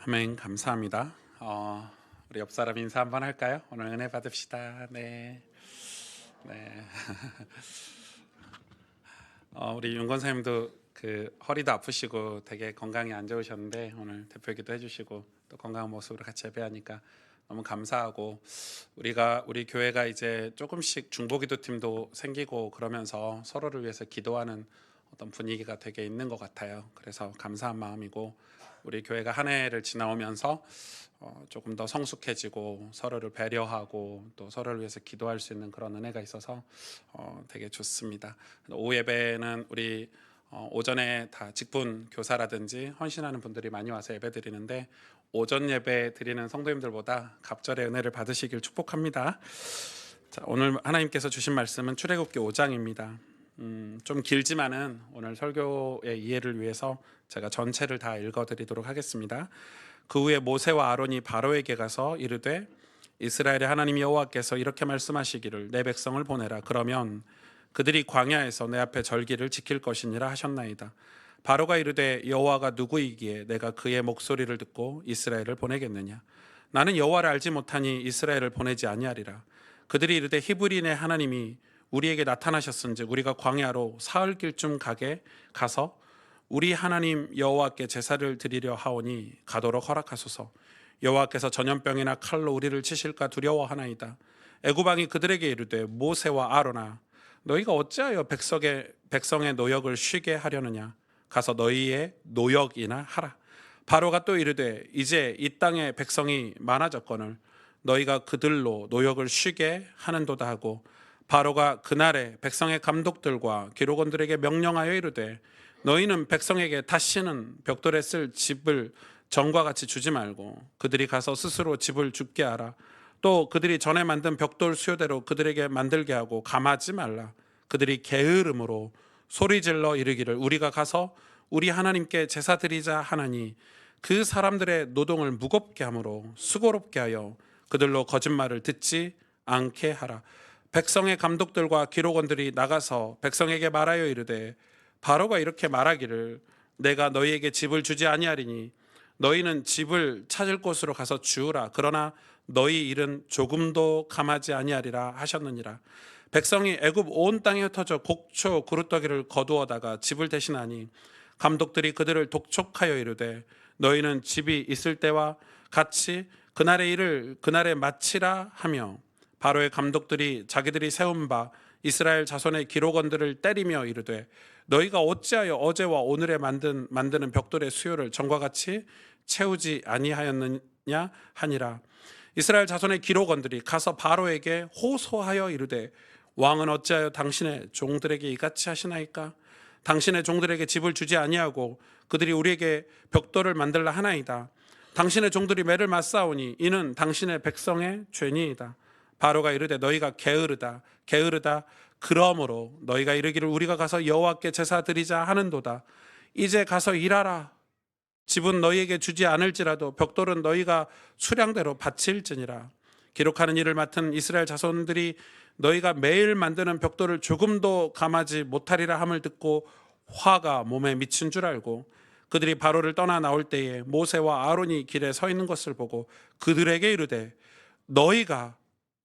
아멘. 감사합니다. 우리 옆 사람 인사 한번 할까요? 오늘 은혜 받읍시다. 네. 네. 우리 윤 권사님도 그 허리도 아프시고 되게 건강이 안 좋으셨는데 오늘 대표기도 해주시고 또 건강한 모습으로 같이 예배하니까 너무 감사하고 우리 교회가 이제 조금씩 중보기도 팀도 생기고 그러면서 서로를 위해서 기도하는 어떤 분위기가 되게 있는 것 같아요. 그래서 감사한 마음이고 우리 교회가 한 해를 지나오면서 조금 더 성숙해지고 서로를 배려하고 또 서로를 위해서 기도할 수 있는 그런 은혜가 있어서 되게 좋습니다. 오후 예배는 우리 오전에 다 직분 교사라든지 헌신하는 분들이 많이 와서 예배 드리는데 오전 예배 드리는 성도님들보다 갑절의 은혜를 받으시길 축복합니다. 자, 오늘 하나님께서 주신 말씀은 출애굽기 5장입니다. 좀 길지만은 오늘 설교의 이해를 위해서 제가 전체를 다 읽어드리도록 하겠습니다. 그 후에 모세와 아론이 바로에게 가서 이르되 이스라엘의 하나님 여호와께서 이렇게 말씀하시기를 내 백성을 보내라. 그러면 그들이 광야에서 내 앞에 절기를 지킬 것이니라 하셨나이다. 바로가 이르되 여호와가 누구이기에 내가 그의 목소리를 듣고 이스라엘을 보내겠느냐. 나는 여호와를 알지 못하니 이스라엘을 보내지 아니하리라. 그들이 이르되 히브리인의 하나님이 우리에게 나타나셨은즉 우리가 광야로 사흘길쯤 가서 우리 하나님 여호와께 제사를 드리려 하오니 가도록 허락하소서. 여호와께서 전염병이나 칼로 우리를 치실까 두려워하나이다. 애굽 왕이 그들에게 이르되 모세와 아론아 너희가 어찌하여 백성의 노역을 쉬게 하려느냐. 가서 너희의 노역이나 하라. 바로가 또 이르되 이제 이 땅에 백성이 많아졌거늘 너희가 그들로 노역을 쉬게 하는도다 하고 바로가 그날에 백성의 감독들과 기록원들에게 명령하여 이르되 너희는 백성에게 다시는 벽돌에 쓸 집을 전과 같이 주지 말고 그들이 가서 스스로 집을 줍게 하라. 또 그들이 전에 만든 벽돌 수요대로 그들에게 만들게 하고 감하지 말라. 그들이 게으름으로 소리질러 이르기를 우리가 가서 우리 하나님께 제사 드리자 하나니 그 사람들의 노동을 무겁게 하므로 수고롭게 하여 그들로 거짓말을 듣지 않게 하라. 백성의 감독들과 기록원들이 나가서 백성에게 말하여 이르되 바로가 이렇게 말하기를 내가 너희에게 집을 주지 아니하리니 너희는 집을 찾을 곳으로 가서 주우라. 그러나 너희 일은 조금도 감하지 아니하리라 하셨느니라. 백성이 애굽 온 땅에 흩어져 곡초 그루터기를 거두어다가 집을 대신하니 감독들이 그들을 독촉하여 이르되 너희는 집이 있을 때와 같이 그날의 일을 그날에 마치라 하며 바로의 감독들이 자기들이 세운 바 이스라엘 자손의 기록원들을 때리며 이르되 너희가 어찌하여 어제와 오늘에 만드는 벽돌의 수요를 전과 같이 채우지 아니하였느냐 하니라. 이스라엘 자손의 기록원들이 가서 바로에게 호소하여 이르되 왕은 어찌하여 당신의 종들에게 이같이 하시나이까. 당신의 종들에게 집을 주지 아니하고 그들이 우리에게 벽돌을 만들라 하나이다. 당신의 종들이 매를 맞사오니 이는 당신의 백성의 죄니이다. 바로가 이르되 너희가 게으르다 그러므로 너희가 이르기를 우리가 가서 여호와께 제사 드리자 하는도다. 이제 가서 일하라. 집은 너희에게 주지 않을지라도 벽돌은 너희가 수량대로 바칠지니라. 기록하는 일을 맡은 이스라엘 자손들이 너희가 매일 만드는 벽돌을 조금도 감하지 못하리라 함을 듣고 화가 몸에 미친 줄 알고 그들이 바로를 떠나 나올 때에 모세와 아론이 길에 서 있는 것을 보고 그들에게 이르되 너희가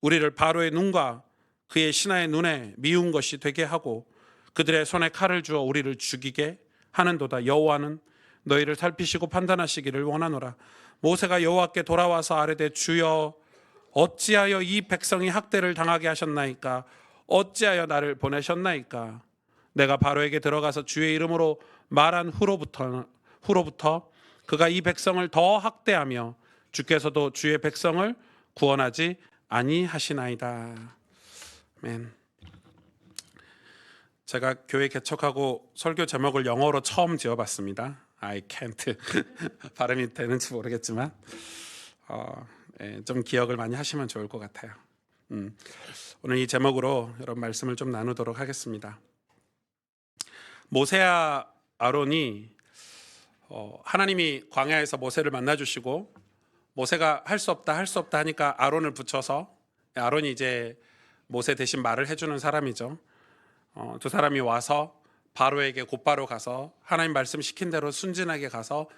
우리를 바로의 눈과 그의 신하의 눈에 미운 것이 되게 하고 그들의 손에 칼을 주어 우리를 죽이게 하는도다. 여호와는 너희를 살피시고 판단하시기를 원하노라. 모세가 여호와께 돌아와서 아뢰되 주여 어찌하여 이 백성이 학대를 당하게 하셨나이까. 어찌하여 나를 보내셨나이까. 내가 바로에게 들어가서 주의 이름으로 말한 후로부터 그가 이 백성을 더 학대하며 주께서도 주의 백성을 구원하지 아니하시나이다. 아멘. 제가 교회 개척하고 설교 제목을 영어로 처음 지어봤습니다. I can't 발음이 되는지 모르겠지만 좀 기억을 많이 하시면 좋을 것 같아요. 오늘 이 제목으로 여러분 말씀을 좀 나누도록 하겠습니다. 모세와 아론이 하나님이 광야에서 모세를 만나주시고 모세가 할 수 없다 하니까 아론을 붙여서 아론이 이제 모세 대신 말을 해주는 사람이죠. 두 사람이 와서 바로에게 곧바로 가서 하나님 말씀 시킨 대로 순진하게 가서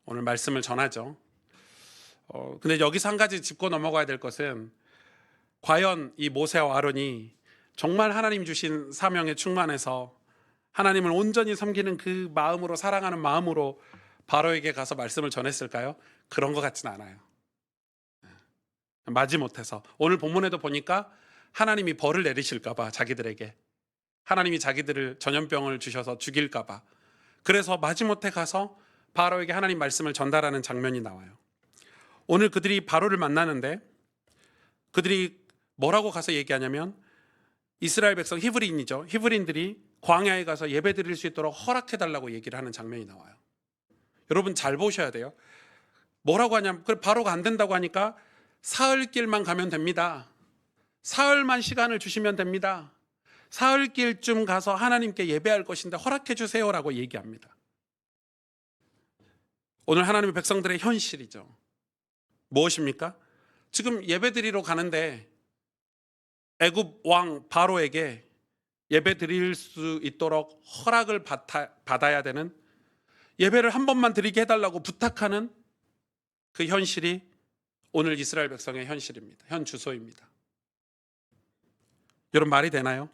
오늘 말씀을 전하죠. 근데 여기서 한 가지 짚고 넘어가야 될 것은 과연 이 모세와 아론이 정말 하나님 주신 사명에 충만해서 하나님을 온전히 섬기는 그 마음으로, 사랑하는 마음으로 바로에게 가서 말씀을 전했을까요? 그런 것 같진 않아요. 마지못해서 오늘 본문에도 보니까 하나님이 벌을 내리실까 봐, 자기들에게 하나님이 자기들을 전염병을 주셔서 죽일까 봐, 그래서 마지못해 가서 바로에게 하나님 말씀을 전달하는 장면이 나와요. 오늘 그들이 바로를 만나는데 그들이 뭐라고 가서 얘기하냐면, 이스라엘 백성 히브리인이죠. 히브리인들이 광야에 가서 예배 드릴 수 있도록 허락해달라고 얘기를 하는 장면이 나와요. 여러분 잘 보셔야 돼요. 뭐라고 하냐면, 바로가 안 된다고 하니까 사흘길만 가면 됩니다. 사흘만 시간을 주시면 됩니다. 사흘길쯤 가서 하나님께 예배할 것인데 허락해 주세요라고 얘기합니다. 오늘 하나님의 백성들의 현실이죠. 무엇입니까? 지금 예배 드리러 가는데 애굽 왕 바로에게 예배 드릴 수 있도록 허락을 받아야 되는, 예배를 한 번만 드리게 해달라고 부탁하는 그 현실이 오늘 이스라엘 백성의 현실입니다. 현 주소입니다. 여러분 말이 되나요?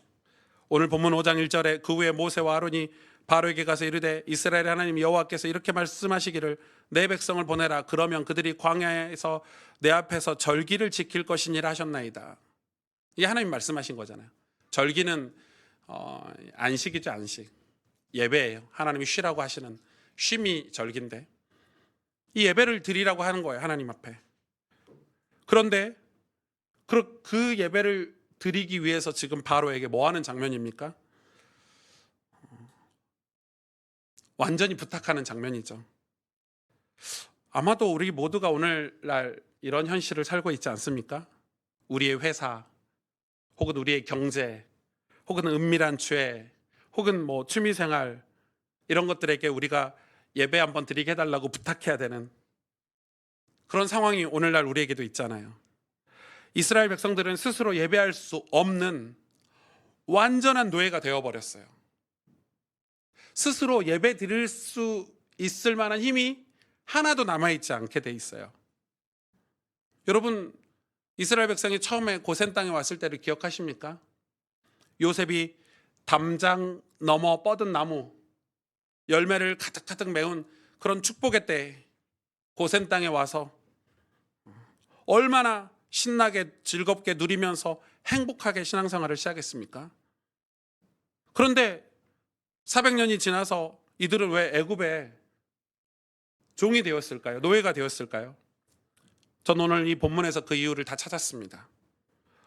오늘 본문 5장 1절에 그 후에 모세와 아론이 바로에게 가서 이르되 이스라엘의 하나님 여호와께서 이렇게 말씀하시기를 내 백성을 보내라. 그러면 그들이 광야에서 내 앞에서 절기를 지킬 것이니라 하셨나이다. 이게 하나님 말씀하신 거잖아요. 절기는 안식이죠. 안식. 예배예요. 하나님이 쉬라고 하시는 쉼이 절기인데 이 예배를 드리라고 하는 거예요. 하나님 앞에. 그런데 그 예배를 드리기 위해서 지금 바로에게 뭐 하는 장면입니까? 완전히 부탁하는 장면이죠. 아마도 우리 모두가 오늘날 이런 현실을 살고 있지 않습니까? 우리의 회사, 혹은 우리의 경제, 혹은 은밀한 죄, 혹은 뭐 취미생활, 이런 것들에게 우리가 예배 한번 드리게 해달라고 부탁해야 되는 그런 상황이 오늘날 우리에게도 있잖아요. 이스라엘 백성들은 스스로 예배할 수 없는 완전한 노예가 되어버렸어요. 스스로 예배 드릴 수 있을 만한 힘이 하나도 남아있지 않게 돼 있어요. 여러분, 이스라엘 백성이 처음에 고센 땅에 왔을 때를 기억하십니까? 요셉이 담장 넘어 뻗은 나무, 열매를 가득가득 메운 그런 축복의 때에 고센 땅에 와서 얼마나 신나게 즐겁게 누리면서 행복하게 신앙생활을 시작했습니까? 그런데 400년이 지나서 이들은 왜 애굽의 종이 되었을까요? 노예가 되었을까요? 전 오늘 이 본문에서 그 이유를 다 찾았습니다.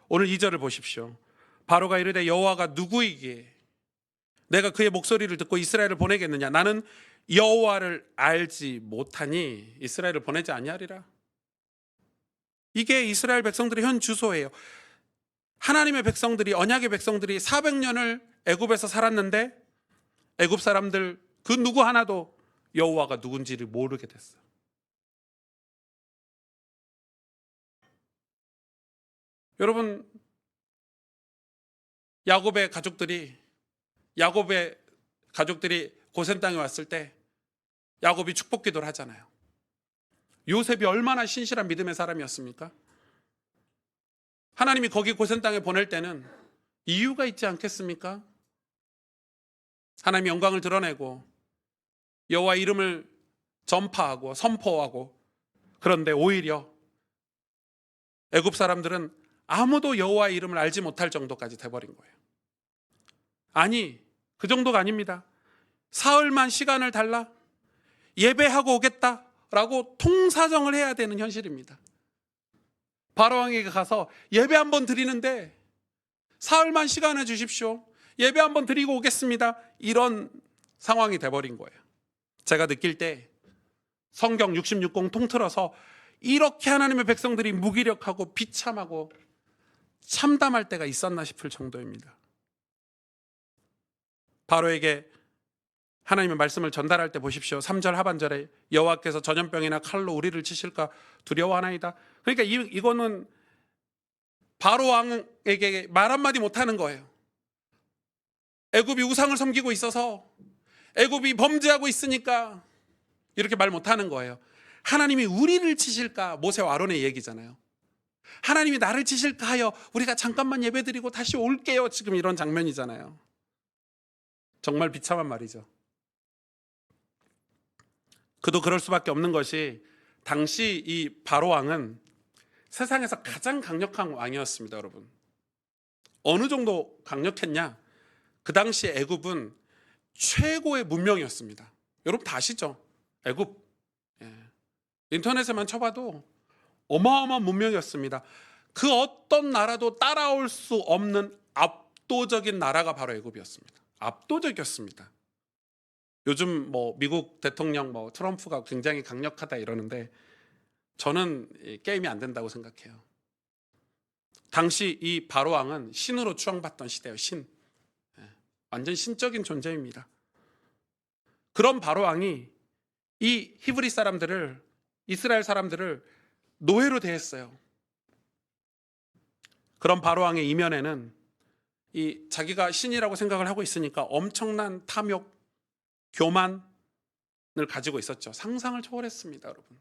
오늘 2절을 보십시오. 바로가 이르되 여호와가 누구이기에 내가 그의 목소리를 듣고 이스라엘을 보내겠느냐? 나는 여호와를 알지 못하니 이스라엘을 보내지 아니하리라. 이게 이스라엘 백성들의 현 주소예요. 하나님의 백성들이, 언약의 백성들이 400년을 애굽에서 살았는데 애굽 사람들 그 누구 하나도 여호와가 누군지를 모르게 됐어요. 여러분, 야곱의 가족들이 고센 땅에 왔을 때 야곱이 축복 기도를 하잖아요. 요셉이 얼마나 신실한 믿음의 사람이었습니까? 하나님이 거기 고센 땅에 보낼 때는 이유가 있지 않겠습니까? 하나님의 영광을 드러내고 여호와 이름을 전파하고 선포하고, 그런데 오히려 애굽 사람들은 아무도 여호와 이름을 알지 못할 정도까지 돼버린 거예요. 아니, 그 정도가 아닙니다. 사흘만 시간을 달라, 예배하고 오겠다라고 통사정을 해야 되는 현실입니다. 바로왕에게 가서 예배 한번 드리는데 사흘만 시간을 주십시오, 예배 한번 드리고 오겠습니다, 이런 상황이 돼버린 거예요. 제가 느낄 때 성경 66권 통틀어서 이렇게 하나님의 백성들이 무기력하고 비참하고 참담할 때가 있었나 싶을 정도입니다. 바로에게 하나님의 말씀을 전달할 때 보십시오. 3절 하반절에 여호와께서 전염병이나 칼로 우리를 치실까 두려워하나이다. 그러니까 이거는 바로 왕에게 말 한마디 못하는 거예요. 애굽이 우상을 섬기고 있어서, 애굽이 범죄하고 있으니까 이렇게 말 못하는 거예요. 하나님이 우리를 치실까? 모세와 아론의 얘기잖아요. 하나님이 나를 치실까 하여 우리가 잠깐만 예배드리고 다시 올게요. 지금 이런 장면이잖아요. 정말 비참한 말이죠. 그도 그럴 수밖에 없는 것이 당시 이 바로 왕은 세상에서 가장 강력한 왕이었습니다, 여러분. 어느 정도 강력했냐? 그 당시 애굽은 최고의 문명이었습니다. 여러분 다 아시죠? 애굽. 인터넷에만 쳐봐도 어마어마한 문명이었습니다. 그 어떤 나라도 따라올 수 없는 압도적인 나라가 바로 애굽이었습니다. 압도적이었습니다. 요즘 미국 대통령 트럼프가 굉장히 강력하다 이러는데 저는 게임이 안 된다고 생각해요. 당시 이 바로 왕은 신으로 추앙받던 시대예요. 신. 완전 신적인 존재입니다. 그런 바로 왕이 이 히브리 사람들을, 이스라엘 사람들을 노예로 대했어요. 그런 바로 왕의 이면에는 이 자기가 신이라고 생각을 하고 있으니까 엄청난 탐욕, 교만을 가지고 있었죠. 상상을 초월했습니다, 여러분.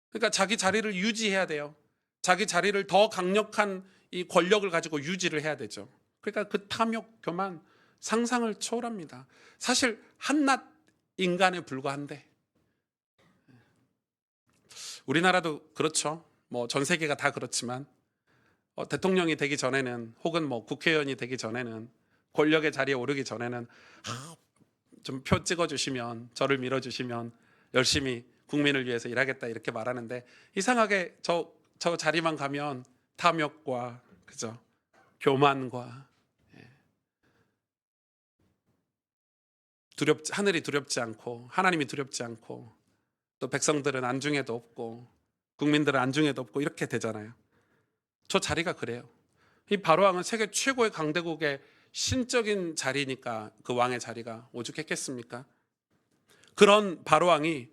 그러니까 자기 자리를 유지해야 돼요. 자기 자리를 더 강력한 이 권력을 가지고 유지를 해야 되죠. 그러니까 그 탐욕, 교만, 상상을 초월합니다. 사실 한낱 인간에 불과한데 우리나라도 그렇죠. 전 세계가 다 그렇지만 대통령이 되기 전에는 혹은 국회의원이 되기 전에는 권력의 자리에 오르기 전에는 좀 표 찍어주시면 저를 밀어주시면 열심히 국민을 위해서 일하겠다 이렇게 말하는데 이상하게 저 자리만 가면 탐욕과 그죠? 교만과 하늘이 두렵지 않고 하나님이 두렵지 않고 또 백성들은 안중에도 없고 국민들은 안중에도 없고 이렇게 되잖아요. 저 자리가 그래요. 이 바로 왕은 세계 최고의 강대국의 신적인 자리니까 그 왕의 자리가 오죽했겠습니까? 그런 바로 왕이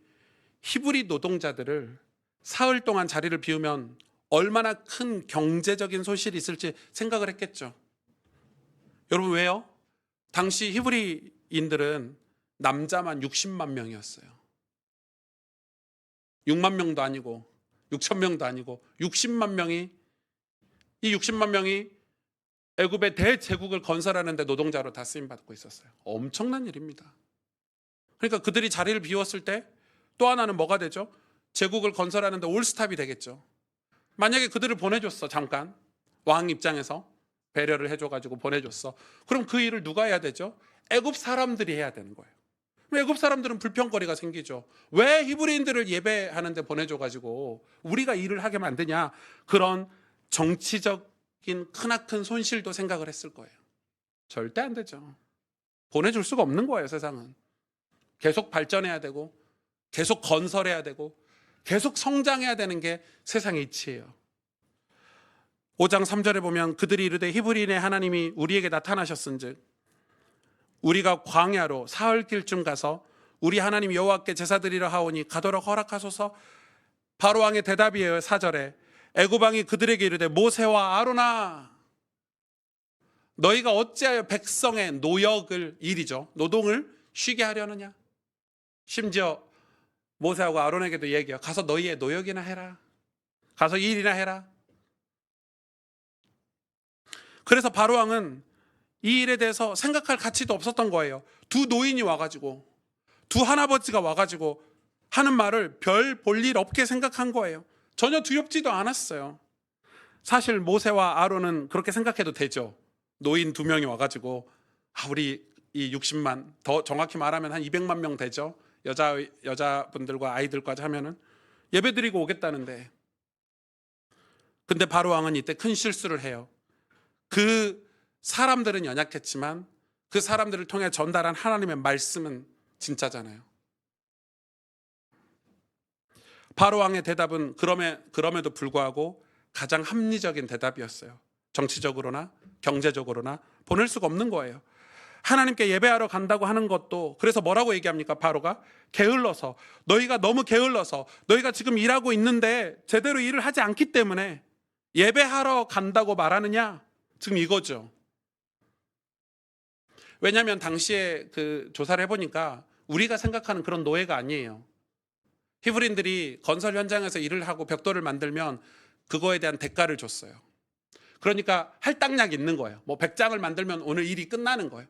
히브리 노동자들을 사흘 동안 자리를 비우면 얼마나 큰 경제적인 손실이 있을지 생각을 했겠죠. 여러분 왜요? 당시 히브리인들은 남자만 60만 명이었어요. 6만 명도 아니고 6천 명도 아니고 60만 명이 이 60만 명이 애굽의 대제국을 건설하는 데 노동자로 다 쓰임받고 있었어요. 엄청난 일입니다. 그러니까 그들이 자리를 비웠을 때 또 하나는 뭐가 되죠? 제국을 건설하는 데 올스탑이 되겠죠. 만약에 그들을 보내줬어. 잠깐 왕 입장에서 배려를 해줘가지고 보내줬어. 그럼 그 일을 누가 해야 되죠? 애굽 사람들이 해야 되는 거예요. 애굽 사람들은 불평거리가 생기죠. 왜 히브리인들을 예배하는 데 보내줘가지고 우리가 일을 하게 만드냐. 그런 정치적인 크나큰 손실도 생각을 했을 거예요. 절대 안 되죠. 보내줄 수가 없는 거예요. 세상은 계속 발전해야 되고 계속 건설해야 되고 계속 성장해야 되는 게 세상의 이치예요. 5장 3절에 보면 그들이 이르되 히브리인의 하나님이 우리에게 나타나셨은즉 우리가 광야로 사흘길쯤 가서 우리 하나님 여호와께 제사드리려 하오니 가도록 허락하소서. 바로 왕의 대답이에요. 4절에 애굽 왕이 그들에게 이르되 모세와 아론아 너희가 어찌하여 백성의 노역을 일이죠. 노동을 쉬게 하려느냐. 심지어 모세하고 아론에게도 얘기해요. 가서 너희의 노역이나 해라. 가서 일이나 해라. 그래서 바로 왕은 이 일에 대해서 생각할 가치도 없었던 거예요. 두 노인이 와가지고 두 할아버지가 와가지고 하는 말을 별 볼 일 없게 생각한 거예요. 전혀 두렵지도 않았어요. 사실 모세와 아론은 그렇게 생각해도 되죠. 노인 두 명이 와가지고 우리 이 60만 더 정확히 말하면 한 200만 명 되죠. 여자분들과 아이들까지 하면은 예배드리고 오겠다는데 근데 바로 왕은 이때 큰 실수를 해요. 그 사람들은 연약했지만 그 사람들을 통해 전달한 하나님의 말씀은 진짜잖아요. 바로 왕의 대답은 그럼에도 불구하고 가장 합리적인 대답이었어요. 정치적으로나 경제적으로나 보낼 수가 없는 거예요. 하나님께 예배하러 간다고 하는 것도 그래서 뭐라고 얘기합니까? 바로가 게을러서 너희가 너무 게을러서 너희가 지금 일하고 있는데 제대로 일을 하지 않기 때문에 예배하러 간다고 말하느냐? 지금 이거죠. 왜냐하면 당시에 그 조사를 해보니까 우리가 생각하는 그런 노예가 아니에요. 히브리인들이 건설 현장에서 일을 하고 벽돌을 만들면 그거에 대한 대가를 줬어요. 그러니까 할당량이 있는 거예요. 뭐 100장을 만들면 오늘 일이 끝나는 거예요.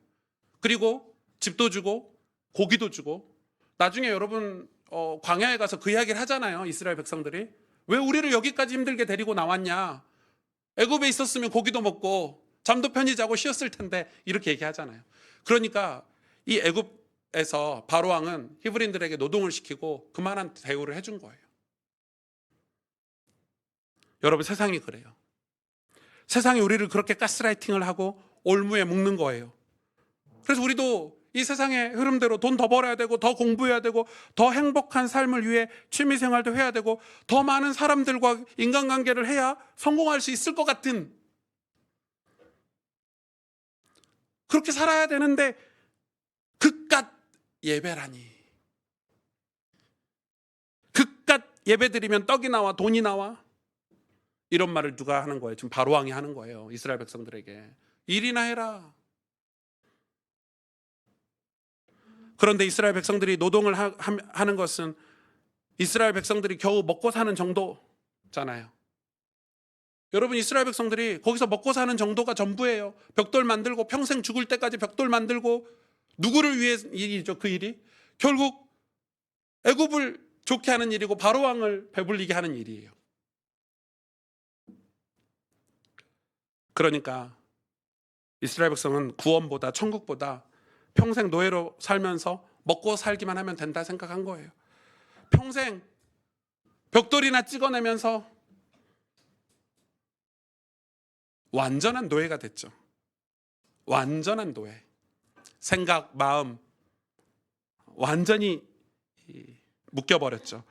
그리고 집도 주고 고기도 주고, 나중에 여러분 광야에 가서 그 이야기를 하잖아요. 이스라엘 백성들이 왜 우리를 여기까지 힘들게 데리고 나왔냐, 애굽에 있었으면 고기도 먹고 잠도 편히 자고 쉬었을 텐데, 이렇게 얘기하잖아요. 그러니까 이 애굽에서 바로 왕은 히브리인들에게 노동을 시키고 그만한 대우를 해준 거예요. 여러분, 세상이 그래요. 세상이 우리를 그렇게 가스라이팅을 하고 올무에 묶는 거예요. 그래서 우리도 이 세상의 흐름대로 돈 더 벌어야 되고, 더 공부해야 되고, 더 행복한 삶을 위해 취미생활도 해야 되고, 더 많은 사람들과 인간관계를 해야 성공할 수 있을 것 같은, 그렇게 살아야 되는데 그깟 예배라니. 그깟 예배 드리면 떡이 나와 돈이 나와, 이런 말을 누가 하는 거예요? 지금 바로왕이 하는 거예요. 이스라엘 백성들에게 일이나 해라. 그런데 이스라엘 백성들이 노동을 하는 것은 이스라엘 백성들이 겨우 먹고 사는 정도잖아요. 여러분, 이스라엘 백성들이 거기서 먹고 사는 정도가 전부예요. 벽돌 만들고 평생 죽을 때까지 벽돌 만들고, 누구를 위해 일이죠? 그 일이 결국 애굽을 좋게 하는 일이고 바로왕을 배불리게 하는 일이에요. 그러니까 이스라엘 백성은 구원보다, 천국보다 평생 노예로 살면서 먹고 살기만 하면 된다 생각한 거예요. 평생 벽돌이나 찍어내면서 완전한 노예가 됐죠. 완전한 노예. 생각, 마음 완전히 묶여버렸죠.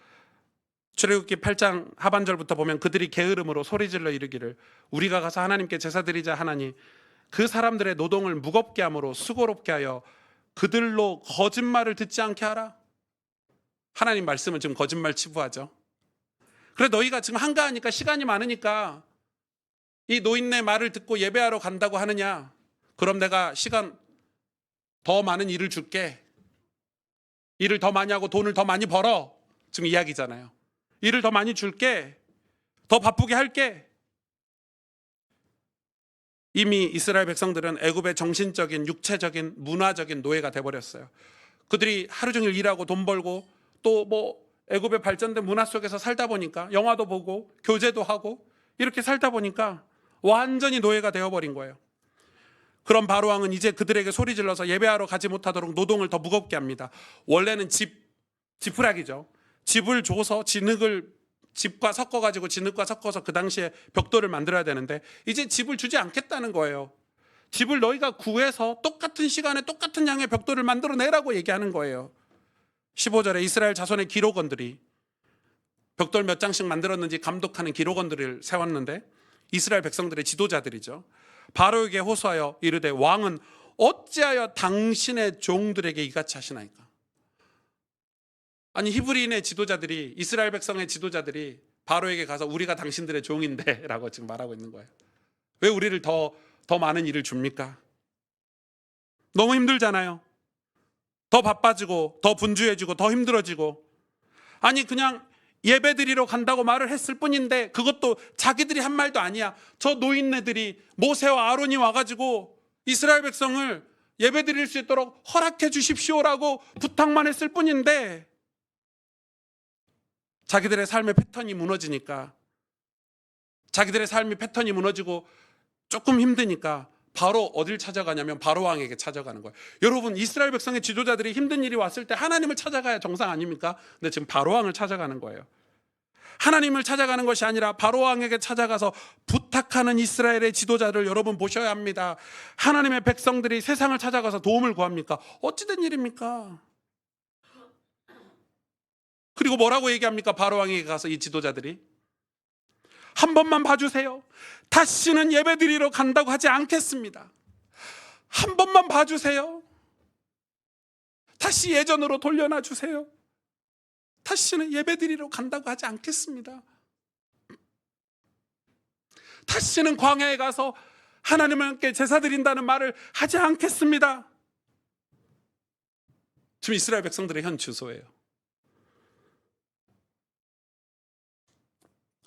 출애굽기 8장 하반절부터 보면 그들이 게으름으로 소리질러 이르기를 우리가 가서 하나님께 제사 드리자 하나니 그 사람들의 노동을 무겁게 함으로 수고롭게 하여 그들로 거짓말을 듣지 않게 하라. 하나님 말씀은 지금 거짓말 치부하죠. 그래, 너희가 지금 한가하니까, 시간이 많으니까 이 노인네 말을 듣고 예배하러 간다고 하느냐? 그럼 내가 시간 더 많은 일을 줄게. 일을 더 많이 하고 돈을 더 많이 벌어. 지금 이야기잖아요. 일을 더 많이 줄게. 더 바쁘게 할게. 이미 이스라엘 백성들은 애굽의 정신적인, 육체적인, 문화적인 노예가 돼버렸어요. 그들이 하루 종일 일하고 돈 벌고 또 뭐 애굽의 발전된 문화 속에서 살다 보니까, 영화도 보고 교제도 하고 이렇게 살다 보니까 완전히 노예가 되어버린 거예요. 그럼 바로왕은 이제 그들에게 소리질러서 예배하러 가지 못하도록 노동을 더 무겁게 합니다. 원래는 지푸라기죠. 집을 줘서 집과 섞어가지고 진흙과 섞어서 그 당시에 벽돌을 만들어야 되는데, 이제 집을 주지 않겠다는 거예요. 집을 너희가 구해서 똑같은 시간에 똑같은 양의 벽돌을 만들어내라고 얘기하는 거예요. 15절에 이스라엘 자손의 기록원들이 벽돌 몇 장씩 만들었는지 감독하는 기록원들을 세웠는데, 이스라엘 백성들의 지도자들이죠. 바로에게 호소하여 이르되 왕은 어찌하여 당신의 종들에게 이같이 하시나이까. 아니, 히브리인의 지도자들이, 이스라엘 백성의 지도자들이 바로에게 가서 우리가 당신들의 종인데 라고 지금 말하고 있는 거예요. 왜 우리를 더 많은 일을 줍니까? 너무 힘들잖아요. 더 바빠지고 더 분주해지고 더 힘들어지고. 아니, 그냥 예배드리러 간다고 말을 했을 뿐인데 그것도 자기들이 한 말도 아니야. 저 노인네들이, 모세와 아론이 와가지고 이스라엘 백성을 예배드릴 수 있도록 허락해 주십시오라고 부탁만 했을 뿐인데, 자기들의 삶의 패턴이 무너지니까, 자기들의 삶의 패턴이 무너지고 조금 힘드니까 바로 어딜 찾아가냐면 바로왕에게 찾아가는 거예요. 여러분, 이스라엘 백성의 지도자들이 힘든 일이 왔을 때 하나님을 찾아가야 정상 아닙니까? 근데 지금 바로왕을 찾아가는 거예요. 하나님을 찾아가는 것이 아니라 바로왕에게 찾아가서 부탁하는 이스라엘의 지도자를 여러분 보셔야 합니다. 하나님의 백성들이 세상을 찾아가서 도움을 구합니까? 어찌된 일입니까? 그리고 뭐라고 얘기합니까? 바로왕에게 가서 이 지도자들이 한 번만 봐주세요. 다시는 예배드리러 간다고 하지 않겠습니다. 한 번만 봐주세요. 다시 예전으로 돌려놔 주세요. 다시는 예배드리러 간다고 하지 않겠습니다. 다시는 광야에 가서 하나님께 제사 드린다는 말을 하지 않겠습니다. 지금 이스라엘 백성들의 현 주소예요.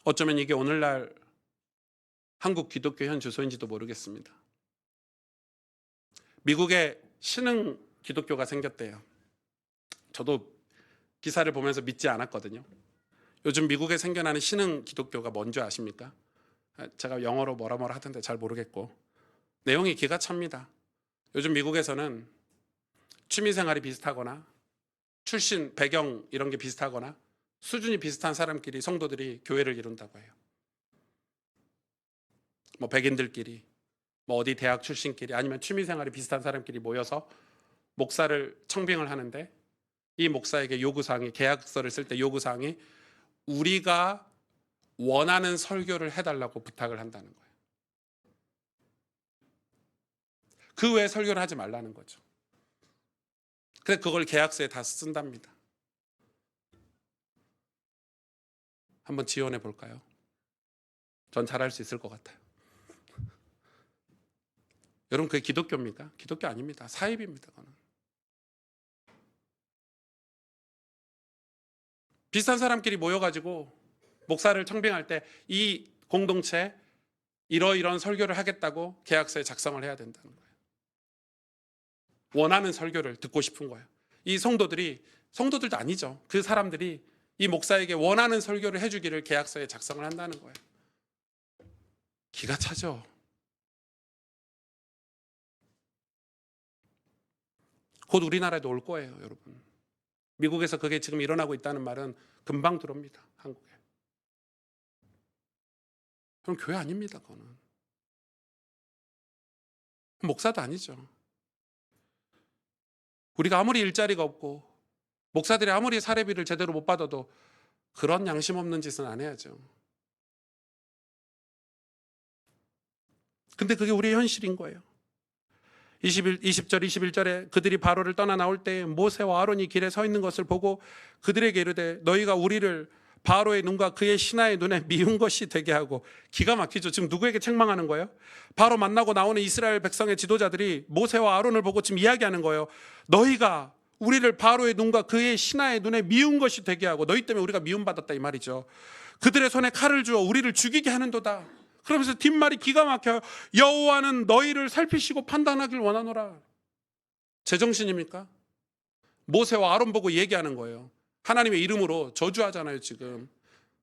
어쩌면 이게 오늘날 한국 기독교 현 주소인지도 모르겠습니다. 미국에 신흥 기독교가 생겼대요. 저도 기사를 보면서 믿지 않았거든요. 요즘 미국에 생겨나는 신흥 기독교가 뭔지 아십니까? 제가 영어로 뭐라 하던데 잘 모르겠고 내용이 기가 찹니다. 요즘 미국에서는 취미생활이 비슷하거나 출신 배경 이런 게 비슷하거나 수준이 비슷한 사람끼리 성도들이 교회를 이룬다고 해요. 뭐 백인들끼리 뭐 어디 대학 출신끼리 아니면 취미생활이 비슷한 사람끼리 모여서 목사를 청빙을 하는데 이 목사에게 요구사항이, 계약서를 쓸 때 요구사항이 우리가 원하는 설교를 해달라고 부탁을 한다는 거예요. 그 외에 설교를 하지 말라는 거죠. 근데 그걸 계약서에 다 쓴답니다. 한번 지원해 볼까요? 전 잘할 수 있을 것 같아요. 여러분, 그게 기독교입니까? 기독교 아닙니다. 사입입니다. 그거는. 비슷한 사람끼리 모여가지고 목사를 청빙할 때 이 공동체 이러이러한 설교를 하겠다고 계약서에 작성을 해야 된다는 거예요. 원하는 설교를 듣고 싶은 거예요. 이 성도들도 아니죠. 그 사람들이 이 목사에게 원하는 설교를 해주기를 계약서에 작성을 한다는 거예요. 기가 차죠. 곧 우리나라에도 올 거예요, 여러분. 미국에서 그게 지금 일어나고 있다는 말은 금방 들어옵니다, 한국에. 그럼 교회 아닙니다, 그거는. 목사도 아니죠. 우리가 아무리 일자리가 없고 목사들이 아무리 사례비를 제대로 못 받아도 그런 양심 없는 짓은 안 해야죠. 근데 그게 우리의 현실인 거예요. 20절, 21절에 그들이 바로를 떠나 나올 때 모세와 아론이 길에 서 있는 것을 보고 그들에게 이르되 너희가 우리를 바로의 눈과 그의 신하의 눈에 미운 것이 되게 하고. 기가 막히죠. 지금 누구에게 책망하는 거예요? 바로 만나고 나오는 이스라엘 백성의 지도자들이 모세와 아론을 보고 지금 이야기하는 거예요. 너희가 우리를 바로의 눈과 그의 신하의 눈에 미운 것이 되게 하고, 너희 때문에 우리가 미움받았다 이 말이죠. 그들의 손에 칼을 주어 우리를 죽이게 하는도다. 그러면서 뒷말이 기가 막혀요. 여호와는 너희를 살피시고 판단하길 원하노라. 제정신입니까? 모세와 아론 보고 얘기하는 거예요. 하나님의 이름으로 저주하잖아요, 지금.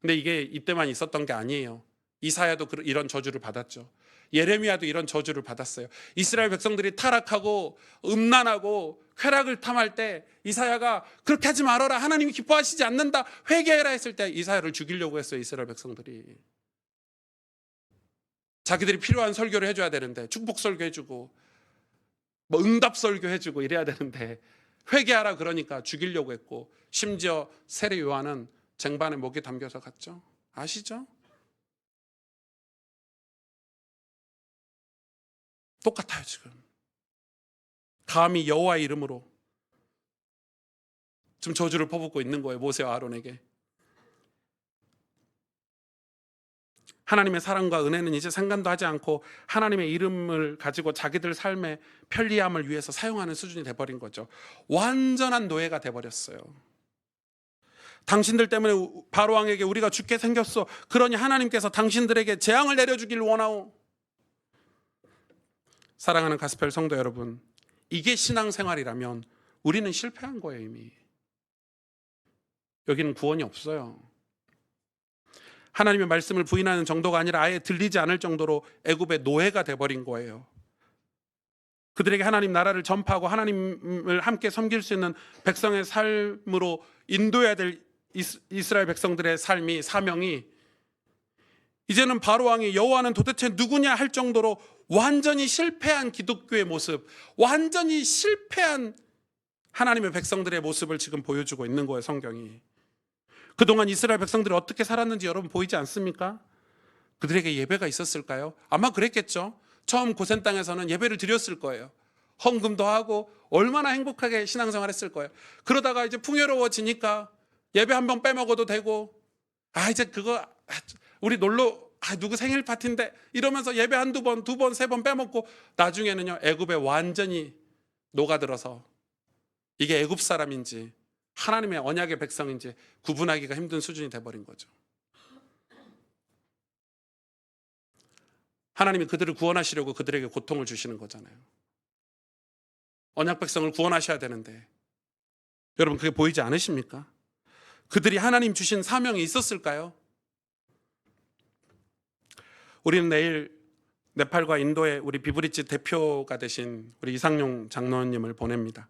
근데 이게 이때만 있었던 게 아니에요. 이사야도 이런 저주를 받았죠. 예레미야도 이런 저주를 받았어요. 이스라엘 백성들이 타락하고 음란하고 쾌락을 탐할 때 이사야가 그렇게 하지 말아라, 하나님이 기뻐하시지 않는다, 회개해라 했을 때 이사야를 죽이려고 했어요, 이스라엘 백성들이. 자기들이 필요한 설교를 해줘야 되는데, 축복 설교 해주고 뭐 응답 설교 해주고 이래야 되는데 회개하라 그러니까 죽이려고 했고, 심지어 세례 요한은 쟁반에 목에 담겨서 갔죠. 아시죠? 똑같아요. 지금 감히 여호와의 이름으로 지금 저주를 퍼붓고 있는 거예요, 모세와 아론에게. 하나님의 사랑과 은혜는 이제 상관도 하지 않고 하나님의 이름을 가지고 자기들 삶의 편리함을 위해서 사용하는 수준이 돼버린 거죠. 완전한 노예가 돼버렸어요. 당신들 때문에 바로왕에게 우리가 죽게 생겼어. 그러니 하나님께서 당신들에게 재앙을 내려주길 원하오. 사랑하는 가스펠 성도 여러분, 이게 신앙생활이라면 우리는 실패한 거예요, 이미. 여기는 구원이 없어요. 하나님의 말씀을 부인하는 정도가 아니라 아예 들리지 않을 정도로 애굽의 노예가 돼버린 거예요. 그들에게 하나님 나라를 전파하고 하나님을 함께 섬길 수 있는 백성의 삶으로 인도해야 될 이스라엘 백성들의 삶이, 사명이 이제는 바로왕이 여호와는 도대체 누구냐 할 정도로 완전히 실패한 기독교의 모습, 완전히 실패한 하나님의 백성들의 모습을 지금 보여주고 있는 거예요, 성경이. 그동안 이스라엘 백성들이 어떻게 살았는지 여러분 보이지 않습니까? 그들에게 예배가 있었을까요? 아마 그랬겠죠. 처음 고센 땅에서는 예배를 드렸을 거예요. 헌금도 하고 얼마나 행복하게 신앙생활 했을 거예요. 그러다가 이제 풍요로워지니까 예배 한 번 빼먹어도 되고, 이제 그거 우리 놀러 누구 생일 파티인데 이러면서 예배 한두 번, 두 번, 세 번 빼먹고 나중에는요 애굽에 완전히 녹아들어서 이게 애굽 사람인지 하나님의 언약의 백성인지 구분하기가 힘든 수준이 돼버린 거죠. 하나님이 그들을 구원하시려고 그들에게 고통을 주시는 거잖아요. 언약 백성을 구원하셔야 되는데 여러분 그게 보이지 않으십니까? 그들이 하나님 주신 사명이 있었을까요? 우리는 내일 네팔과 인도의 우리 비브리지 대표가 되신 우리 이상용 장로님을 보냅니다.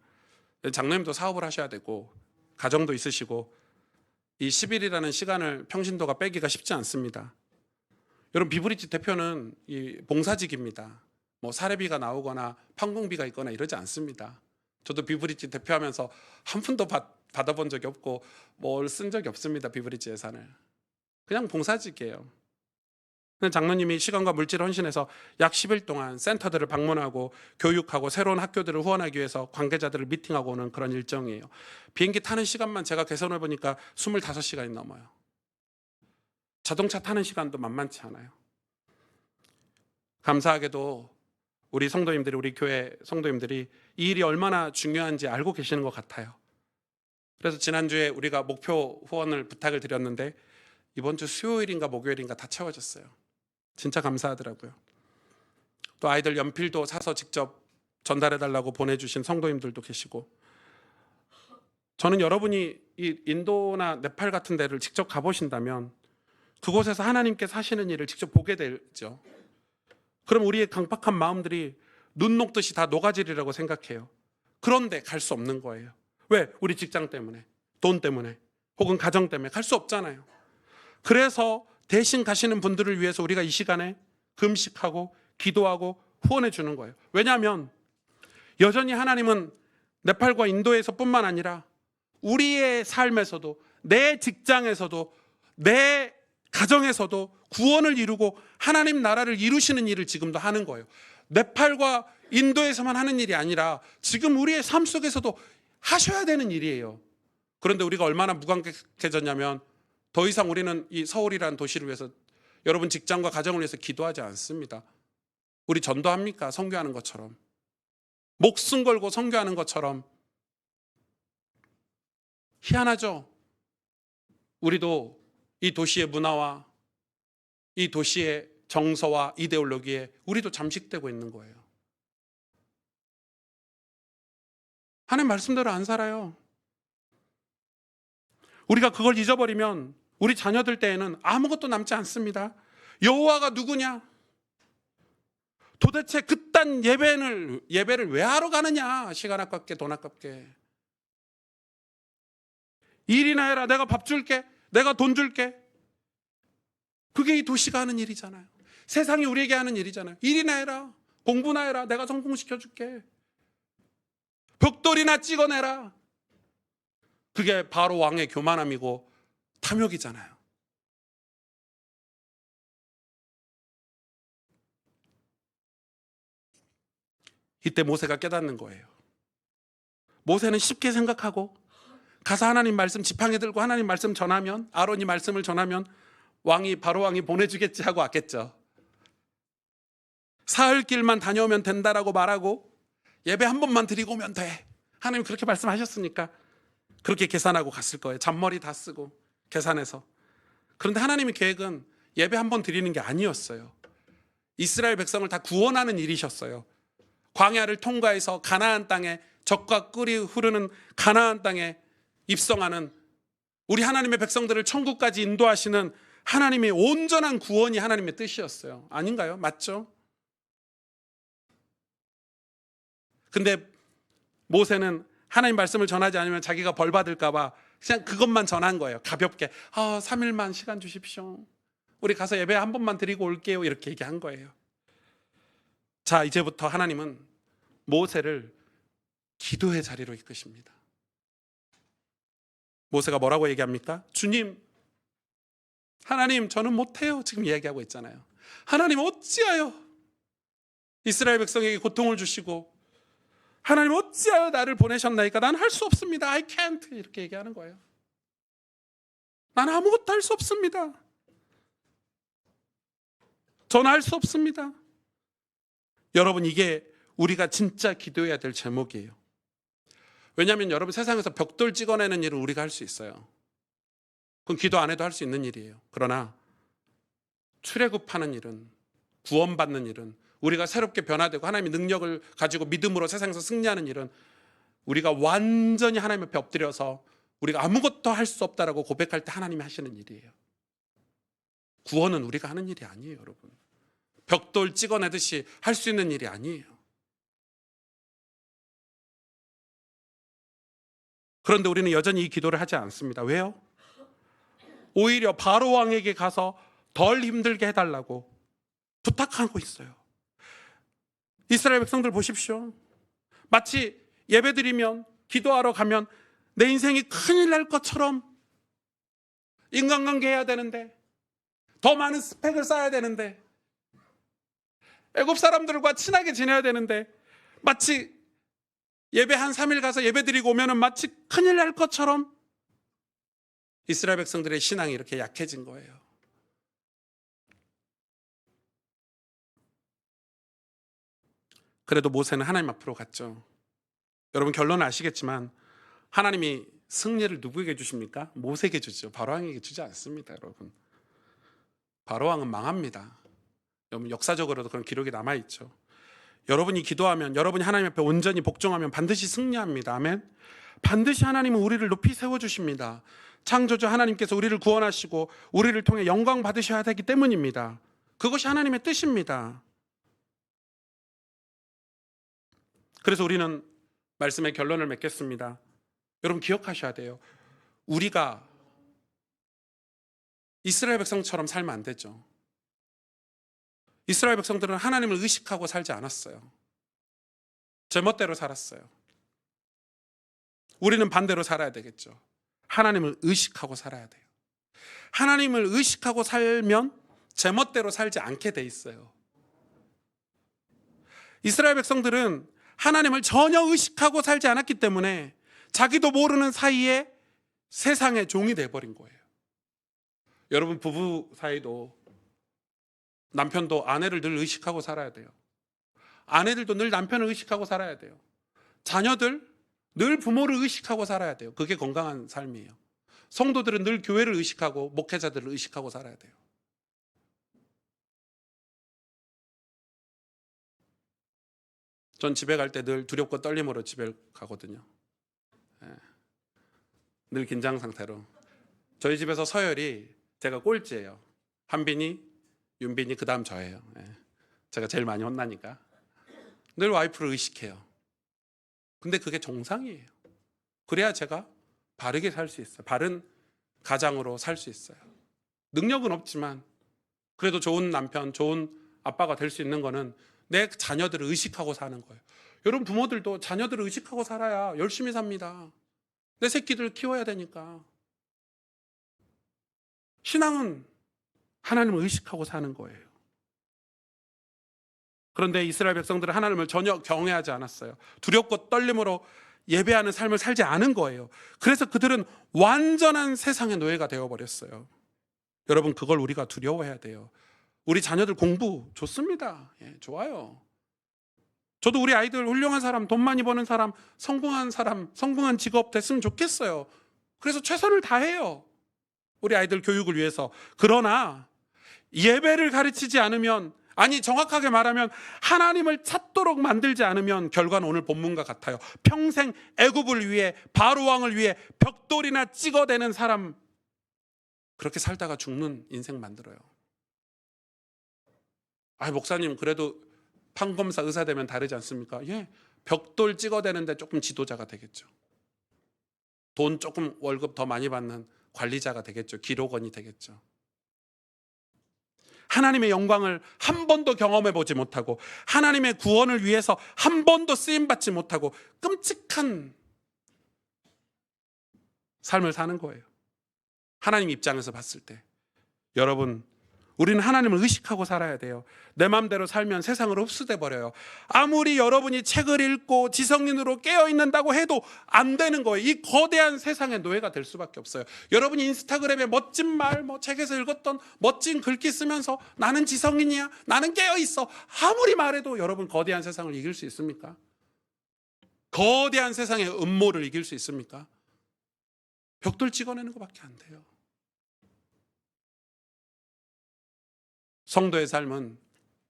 장로님도 사업을 하셔야 되고 가정도 있으시고 이 10일이라는 시간을 평신도가 빼기가 쉽지 않습니다. 여러분 비브리지 대표는 이 봉사직입니다. 뭐 사례비가 나오거나 판공비가 있거나 이러지 않습니다. 저도 비브리지 대표하면서 한 푼도 받아본 적이 없고 뭘 쓴 적이 없습니다. 비브리지 예산을. 그냥 봉사직이에요. 장로님이 시간과 물질을 헌신해서 약 10일 동안 센터들을 방문하고 교육하고 새로운 학교들을 후원하기 위해서 관계자들을 미팅하고 오는 그런 일정이에요. 비행기 타는 시간만 제가 계산해 보니까 25시간이 넘어요. 자동차 타는 시간도 만만치 않아요. 감사하게도 우리 성도님들이, 우리 교회 성도님들이 이 일이 얼마나 중요한지 알고 계시는 것 같아요. 그래서 지난주에 우리가 목표 후원을 부탁을 드렸는데 이번 주 수요일인가 목요일인가 다 채워졌어요. 진짜 감사하더라고요. 또 아이들 연필도 사서 직접 전달해달라고 보내주신 성도님들도 계시고, 저는 여러분이 이 인도나 네팔 같은 데를 직접 가보신다면 그곳에서 하나님께서 하시는 일을 직접 보게 되죠. 그럼 우리의 강팍한 마음들이 눈 녹듯이 다 녹아지리라고 생각해요. 그런데 갈 수 없는 거예요. 왜? 우리 직장 때문에, 돈 때문에, 혹은 가정 때문에 갈 수 없잖아요. 그래서 대신 가시는 분들을 위해서 우리가 이 시간에 금식하고 기도하고 후원해 주는 거예요. 왜냐하면 여전히 하나님은 네팔과 인도에서 뿐만 아니라 우리의 삶에서도, 내 직장에서도, 내 가정에서도 구원을 이루고 하나님 나라를 이루시는 일을 지금도 하는 거예요. 네팔과 인도에서만 하는 일이 아니라 지금 우리의 삶 속에서도 하셔야 되는 일이에요. 그런데 우리가 얼마나 무관심해졌냐면 더 이상 우리는 이 서울이라는 도시를 위해서, 여러분 직장과 가정을 위해서 기도하지 않습니다. 우리 전도합니까? 선교하는 것처럼, 목숨 걸고 선교하는 것처럼. 희한하죠? 우리도 이 도시의 문화와 이 도시의 정서와 이데올로기에 우리도 잠식되고 있는 거예요. 하나님 말씀대로 안 살아요. 우리가 그걸 잊어버리면 우리 자녀들 때에는 아무것도 남지 않습니다. 여호와가 누구냐? 도대체 그딴 예배를 왜 하러 가느냐? 시간 아깝게, 돈 아깝게. 일이나 해라. 내가 밥 줄게. 내가 돈 줄게. 그게 이 도시가 하는 일이잖아요. 세상이 우리에게 하는 일이잖아요. 일이나 해라. 공부나 해라. 내가 성공시켜줄게. 벽돌이나 찍어내라. 그게 바로 왕의 교만함이고 탐욕이잖아요. 이때 모세가 깨닫는 거예요. 모세는 쉽게 생각하고 가서 하나님 말씀 지팡이 들고 하나님 말씀 전하면, 아론이 말씀을 전하면 바로 왕이 보내주겠지 하고 왔겠죠. 사흘 길만 다녀오면 된다라고 말하고 예배 한 번만 드리고 오면 돼. 하나님 그렇게 말씀하셨으니까 그렇게 계산하고 갔을 거예요. 잔머리 다 쓰고 계산해서. 그런데 하나님의 계획은 예배 한 번 드리는 게 아니었어요. 이스라엘 백성을 다 구원하는 일이셨어요. 광야를 통과해서 가나안 땅에, 젖과 꿀이 흐르는 가나안 땅에 입성하는 우리 하나님의 백성들을 천국까지 인도하시는 하나님의 온전한 구원이 하나님의 뜻이었어요. 아닌가요? 맞죠? 근데 모세는 하나님 말씀을 전하지 않으면 자기가 벌 받을까 봐 그냥 그것만 전한 거예요. 가볍게. 3일만 시간 주십시오. 우리 가서 예배 한 번만 드리고 올게요. 이렇게 얘기한 거예요. 자, 이제부터 하나님은 모세를 기도의 자리로 이끄십니다. 모세가 뭐라고 얘기합니까? 주님, 하나님, 저는 못해요. 지금 이야기하고 있잖아요. 하나님, 어찌하여 이스라엘 백성에게 고통을 주시고, 하나님 어찌하여 나를 보내셨나이까? 난 할 수 없습니다. I can't. 이렇게 얘기하는 거예요. 난 아무것도 할 수 없습니다. 저는 할 수 없습니다. 여러분, 이게 우리가 진짜 기도해야 될 제목이에요. 왜냐하면 여러분, 세상에서 벽돌 찍어내는 일은 우리가 할 수 있어요. 그건 기도 안 해도 할 수 있는 일이에요. 그러나 출애굽하는 일은, 구원받는 일은, 우리가 새롭게 변화되고 하나님의 능력을 가지고 믿음으로 세상에서 승리하는 일은 우리가 완전히 하나님 앞에 엎드려서 우리가 아무것도 할 수 없다라고 고백할 때 하나님이 하시는 일이에요. 구원은 우리가 하는 일이 아니에요, 여러분. 벽돌 찍어내듯이 할 수 있는 일이 아니에요. 그런데 우리는 여전히 이 기도를 하지 않습니다. 왜요? 오히려 바로 왕에게 가서 덜 힘들게 해달라고 부탁하고 있어요. 이스라엘 백성들 보십시오. 마치 예배드리면, 기도하러 가면 내 인생이 큰일 날 것처럼 인간관계 해야 되는데, 더 많은 스펙을 쌓아야 되는데, 애굽 사람들과 친하게 지내야 되는데, 마치 예배 한 3일 가서 예배드리고 오면은 마치 큰일 날 것처럼 이스라엘 백성들의 신앙이 이렇게 약해진 거예요. 그래도 모세는 하나님 앞으로 갔죠. 여러분, 결론은 아시겠지만 하나님이 승리를 누구에게 주십니까? 모세에게 주죠. 바로왕에게 주지 않습니다. 여러분, 바로왕은 망합니다. 여러분, 역사적으로도 그런 기록이 남아있죠. 여러분이 기도하면, 여러분이 하나님 앞에 온전히 복종하면 반드시 승리합니다. 아멘. 반드시 하나님은 우리를 높이 세워주십니다. 창조주 하나님께서 우리를 구원하시고 우리를 통해 영광 받으셔야 되기 때문입니다. 그것이 하나님의 뜻입니다. 그래서 우리는 말씀의 결론을 맺겠습니다. 여러분, 기억하셔야 돼요. 우리가 이스라엘 백성처럼 살면 안 되죠. 이스라엘 백성들은 하나님을 의식하고 살지 않았어요. 제멋대로 살았어요. 우리는 반대로 살아야 되겠죠. 하나님을 의식하고 살아야 돼요. 하나님을 의식하고 살면 제멋대로 살지 않게 돼 있어요. 이스라엘 백성들은 하나님을 전혀 의식하고 살지 않았기 때문에 자기도 모르는 사이에 세상의 종이 돼버린 거예요. 여러분, 부부 사이도 남편도 아내를 늘 의식하고 살아야 돼요. 아내들도 늘 남편을 의식하고 살아야 돼요. 자녀들 늘 부모를 의식하고 살아야 돼요. 그게 건강한 삶이에요. 성도들은 늘 교회를 의식하고 목회자들을 의식하고 살아야 돼요. 전 집에 갈 때 늘 두렵고 떨림으로 집에 가거든요. 늘 긴장 상태로. 저희 집에서 서열이 제가 꼴찌예요. 한빈이, 윤빈이, 그 다음 저예요. 제가 제일 많이 혼나니까 늘 와이프를 의식해요. 근데 그게 정상이에요. 그래야 제가 바르게 살 수 있어요. 바른 가장으로 살 수 있어요. 능력은 없지만 그래도 좋은 남편, 좋은 아빠가 될 수 있는 거는 내 자녀들을 의식하고 사는 거예요. 여러분, 부모들도 자녀들을 의식하고 살아야 열심히 삽니다. 내 새끼들 키워야 되니까. 신앙은 하나님을 의식하고 사는 거예요. 그런데 이스라엘 백성들은 하나님을 전혀 경외하지 않았어요. 두렵고 떨림으로 예배하는 삶을 살지 않은 거예요. 그래서 그들은 완전한 세상의 노예가 되어버렸어요. 여러분, 그걸 우리가 두려워해야 돼요. 우리 자녀들 공부 좋습니다. 좋아요. 저도 우리 아이들 훌륭한 사람, 돈 많이 버는 사람, 성공한 직업 됐으면 좋겠어요. 그래서 최선을 다해요. 우리 아이들 교육을 위해서. 그러나 예배를 가르치지 않으면, 아니 정확하게 말하면 하나님을 찾도록 만들지 않으면 결과는 오늘 본문과 같아요. 평생 애굽을 위해, 바로왕을 위해 벽돌이나 찍어대는 사람, 그렇게 살다가 죽는 인생 만들어요. 목사님 그래도 판검사, 의사 되면 다르지 않습니까? 벽돌 찍어대는데 조금 지도자가 되겠죠. 돈 조금 월급 더 많이 받는 관리자가 되겠죠. 기록원이 되겠죠. 하나님의 영광을 한 번도 경험해 보지 못하고 하나님의 구원을 위해서 한 번도 쓰임받지 못하고 끔찍한 삶을 사는 거예요. 하나님 입장에서 봤을 때. 여러분, 우리는 하나님을 의식하고 살아야 돼요. 내 마음대로 살면 세상으로 흡수돼 버려요. 아무리 여러분이 책을 읽고 지성인으로 깨어있는다고 해도 안 되는 거예요. 이 거대한 세상의 노예가 될 수밖에 없어요. 여러분이 인스타그램에 멋진 말, 책에서 읽었던 멋진 글귀 쓰면서 나는 지성인이야, 나는 깨어있어, 아무리 말해도 여러분 거대한 세상을 이길 수 있습니까? 거대한 세상의 음모를 이길 수 있습니까? 벽돌 찍어내는 것밖에 안 돼요. 성도의 삶은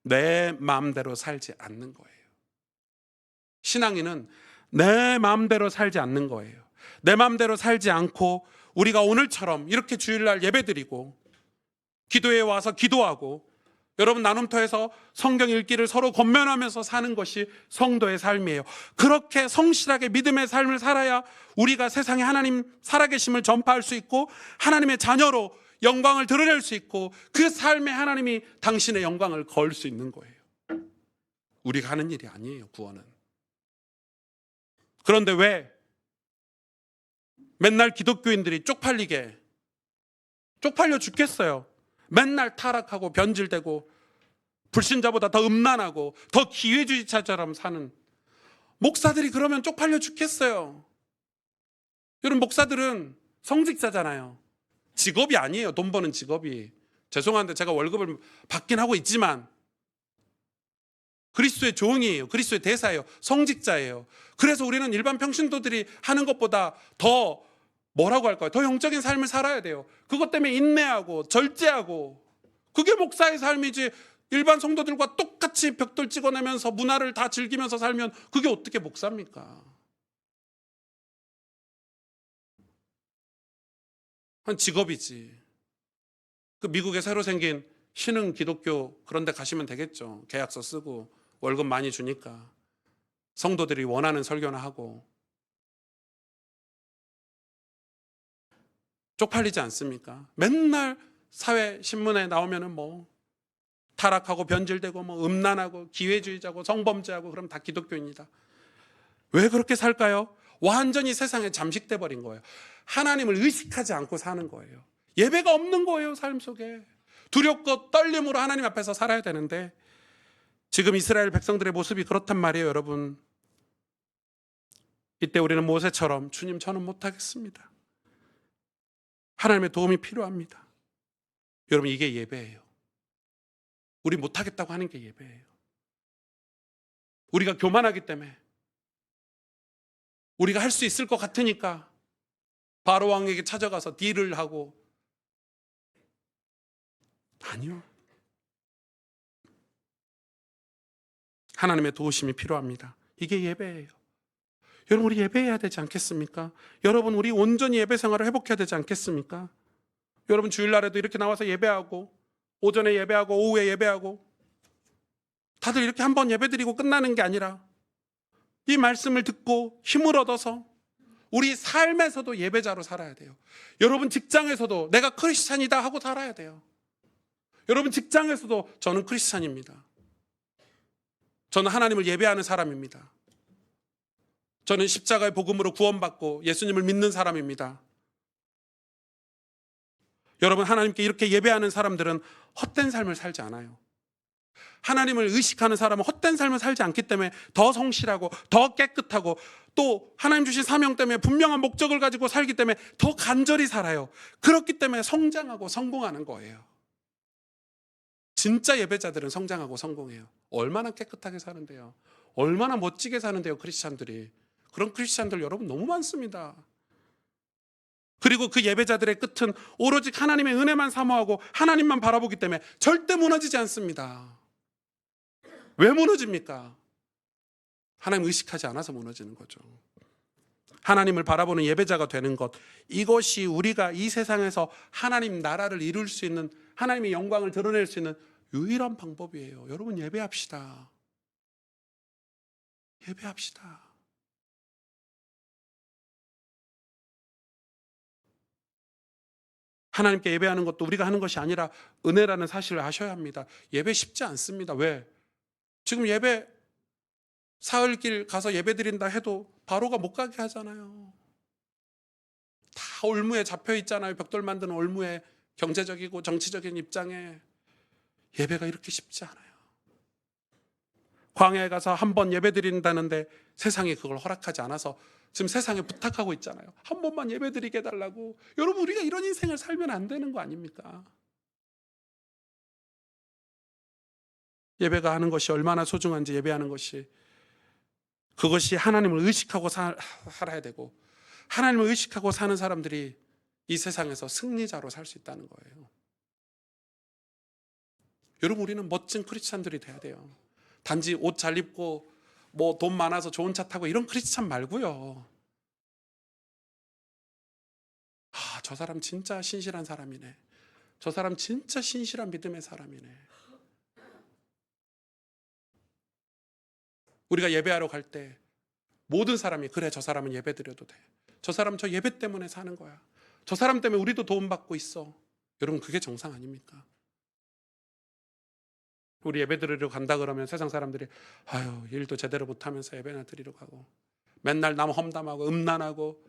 내 마음대로 살지 않는 거예요. 신앙인은 내 마음대로 살지 않는 거예요. 내 마음대로 살지 않고 우리가 오늘처럼 이렇게 주일날 예배드리고 기도에 와서 기도하고 여러분 나눔터에서 성경 읽기를 서로 권면하면서 사는 것이 성도의 삶이에요. 그렇게 성실하게 믿음의 삶을 살아야 우리가 세상에 하나님 살아계심을 전파할 수 있고 하나님의 자녀로 영광을 드러낼 수 있고 그 삶에 하나님이 당신의 영광을 거울 수 있는 거예요. 우리가 하는 일이 아니에요, 구원은. 그런데 왜 맨날 기독교인들이 쪽팔려 죽겠어요. 맨날 타락하고 변질되고 불신자보다 더 음란하고 더 기회주의자처럼 사는 목사들이 그러면 쪽팔려 죽겠어요. 여러분 목사들은 성직자잖아요. 직업이 아니에요. 돈 버는 직업이. 죄송한데 제가 월급을 받긴 하고 있지만 그리스도의 종이에요. 그리스도의 대사예요. 성직자예요. 그래서 우리는 일반 평신도들이 하는 것보다 더 뭐라고 할까요? 더 영적인 삶을 살아야 돼요. 그것 때문에 인내하고 절제하고 그게 목사의 삶이지. 일반 성도들과 똑같이 벽돌 찍어내면서 문화를 다 즐기면서 살면 그게 어떻게 목사입니까? 한 직업이지. 그 미국에 새로 생긴 신흥 기독교 그런 데 가시면 되겠죠. 계약서 쓰고 월급 많이 주니까 성도들이 원하는 설교나 하고. 쪽팔리지 않습니까? 맨날 사회 신문에 나오면은 뭐 타락하고 변질되고 뭐 음란하고 기회주의자고 성범죄하고 그럼 다 기독교인이다. 왜 그렇게 살까요? 완전히 세상에 잠식돼 버린 거예요. 하나님을 의식하지 않고 사는 거예요. 예배가 없는 거예요, 삶 속에. 두렵고 떨림으로 하나님 앞에서 살아야 되는데 지금 이스라엘 백성들의 모습이 그렇단 말이에요, 여러분. 이때 우리는 모세처럼 주님 저는 못하겠습니다. 하나님의 도움이 필요합니다. 여러분 이게 예배예요. 우리 못하겠다고 하는 게 예배예요. 우리가 교만하기 때문에 우리가 할 수 있을 것 같으니까 바로 왕에게 찾아가서 딜을 하고. 아니요. 하나님의 도우심이 필요합니다. 이게 예배예요. 여러분 우리 예배해야 되지 않겠습니까? 여러분 우리 온전히 예배 생활을 회복해야 되지 않겠습니까? 여러분 주일날에도 이렇게 나와서 예배하고 오전에 예배하고 오후에 예배하고 다들 이렇게 한번 예배드리고 끝나는 게 아니라 이 말씀을 듣고 힘을 얻어서 우리 삶에서도 예배자로 살아야 돼요. 여러분 직장에서도 내가 크리스찬이다 하고 살아야 돼요. 여러분 직장에서도 저는 크리스찬입니다. 저는 하나님을 예배하는 사람입니다. 저는 십자가의 복음으로 구원받고 예수님을 믿는 사람입니다. 여러분 하나님께 이렇게 예배하는 사람들은 헛된 삶을 살지 않아요. 하나님을 의식하는 사람은 헛된 삶을 살지 않기 때문에 더 성실하고 더 깨끗하고 또 하나님 주신 사명 때문에 분명한 목적을 가지고 살기 때문에 더 간절히 살아요. 그렇기 때문에 성장하고 성공하는 거예요. 진짜 예배자들은 성장하고 성공해요. 얼마나 깨끗하게 사는데요. 얼마나 멋지게 사는데요, 크리스찬들이. 그런 크리스찬들 여러분 너무 많습니다. 그리고 그 예배자들의 끝은 오로지 하나님의 은혜만 사모하고 하나님만 바라보기 때문에 절대 무너지지 않습니다. 왜 무너집니까? 하나님 의식하지 않아서 무너지는 거죠. 하나님을 바라보는 예배자가 되는 것, 이것이 우리가 이 세상에서 하나님 나라를 이룰 수 있는, 하나님의 영광을 드러낼 수 있는 유일한 방법이에요. 여러분 예배합시다. 예배합시다. 하나님께 예배하는 것도 우리가 하는 것이 아니라 은혜라는 사실을 아셔야 합니다. 예배 쉽지 않습니다. 왜? 지금 예배 사흘길 가서 예배 드린다 해도 바로가 못 가게 하잖아요. 다 올무에 잡혀 있잖아요. 벽돌 만드는 올무에 경제적이고 정치적인 입장에. 예배가 이렇게 쉽지 않아요. 광야에 가서 한 번 예배 드린다는데 세상이 그걸 허락하지 않아서 지금 세상에 부탁하고 있잖아요. 한 번만 예배 드리게 해달라고. 여러분 우리가 이런 인생을 살면 안 되는 거 아닙니까? 예배가 하는 것이 얼마나 소중한지, 예배하는 것이 그것이 하나님을 의식하고 살아야 되고, 하나님을 의식하고 사는 사람들이 이 세상에서 승리자로 살 수 있다는 거예요. 여러분, 우리는 멋진 크리스찬들이 돼야 돼요. 단지 옷 잘 입고 뭐 돈 많아서 좋은 차 타고 이런 크리스찬 말고요. 저 사람 진짜 신실한 사람이네. 저 사람 진짜 신실한 믿음의 사람이네. 우리가 예배하러 갈 때 모든 사람이 그래, 저 사람은 예배 드려도 돼. 저 사람 저 예배 때문에 사는 거야. 저 사람 때문에 우리도 도움받고 있어. 여러분, 그게 정상 아닙니까? 우리 예배 드리러 간다 그러면 세상 사람들이 아유, 일도 제대로 못하면서 예배나 드리러 가고, 맨날 남 험담하고 음란하고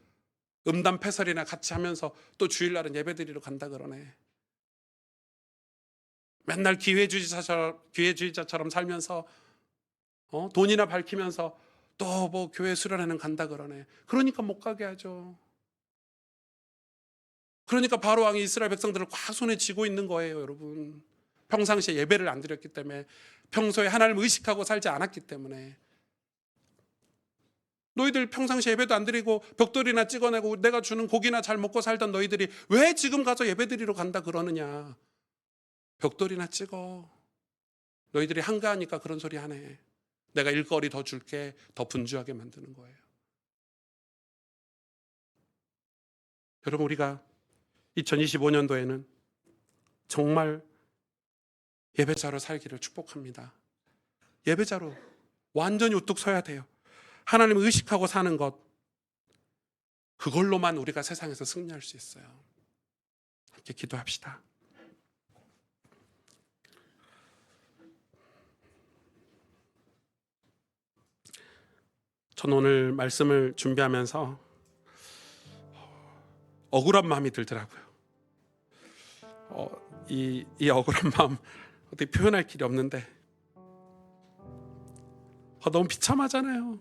음담 패설이나 같이 하면서 또 주일날은 예배 드리러 간다 그러네. 맨날 기회주의자처럼 살면서 돈이나 밝히면서 또 뭐 교회 수련회는 간다 그러네. 그러니까 못 가게 하죠. 그러니까 바로왕이 이스라엘 백성들을 꽉 손에 쥐고 있는 거예요, 여러분. 평상시에 예배를 안 드렸기 때문에, 평소에 하나님을 의식하고 살지 않았기 때문에. 너희들 평상시에 예배도 안 드리고 벽돌이나 찍어내고 내가 주는 고기나 잘 먹고 살던 너희들이 왜 지금 가서 예배 드리러 간다 그러느냐. 벽돌이나 찍어. 너희들이 한가하니까 그런 소리 하네. 내가 일거리 더 줄게. 더 분주하게 만드는 거예요. 여러분, 우리가 2025년도에는 정말 예배자로 살기를 축복합니다. 예배자로 완전히 우뚝 서야 돼요. 하나님을 의식하고 사는 것, 그걸로만 우리가 세상에서 승리할 수 있어요. 함께 기도합시다. 전 오늘 말씀을 준비하면서 억울한 마음이 들더라고요. 이 억울한 마음 어떻게 표현할 길이 없는데, 너무 비참하잖아요.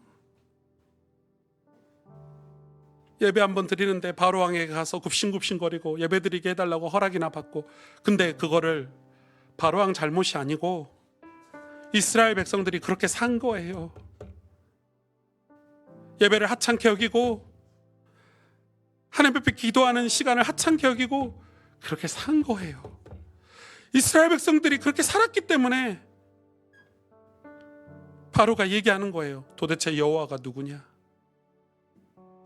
예배 한번 드리는데 바로왕에게 가서 굽신굽신거리고 예배 드리게 해달라고 허락이나 받고, 근데 그거를 바로왕 잘못이 아니고 이스라엘 백성들이 그렇게 산 거예요. 예배를 하찮게 여기고 하나님 앞에 기도하는 시간을 하찮게 여기고 그렇게 산 거예요. 이스라엘 백성들이 그렇게 살았기 때문에 바로가 얘기하는 거예요. 도대체 여호와가 누구냐?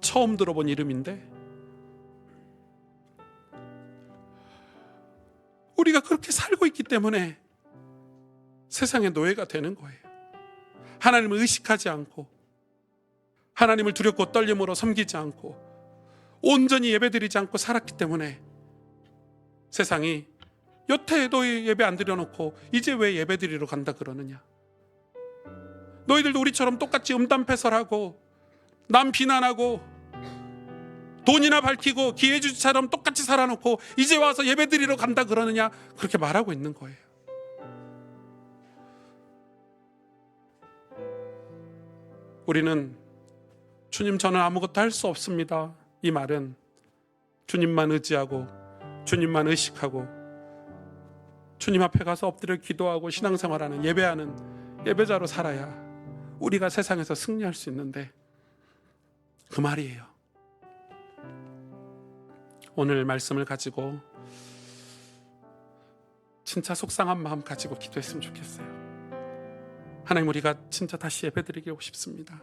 처음 들어본 이름인데 우리가 그렇게 살고 있기 때문에 세상의 노예가 되는 거예요. 하나님을 의식하지 않고 하나님을 두렵고 떨림으로 섬기지 않고 온전히 예배드리지 않고 살았기 때문에 세상이 여태에도 예배 안 드려놓고 이제 왜 예배드리러 간다 그러느냐. 너희들도 우리처럼 똑같이 음담패설하고 남 비난하고 돈이나 밝히고 기회주의처럼 똑같이 살아놓고 이제 와서 예배드리러 간다 그러느냐, 그렇게 말하고 있는 거예요. 우리는 주님, 저는 아무것도 할 수 없습니다, 이 말은 주님만 의지하고 주님만 의식하고 주님 앞에 가서 엎드려 기도하고 신앙생활하는, 예배하는 예배자로 살아야 우리가 세상에서 승리할 수 있는데, 그 말이에요. 오늘 말씀을 가지고 진짜 속상한 마음 가지고 기도했으면 좋겠어요. 하나님, 우리가 진짜 다시 예배드리고 싶습니다.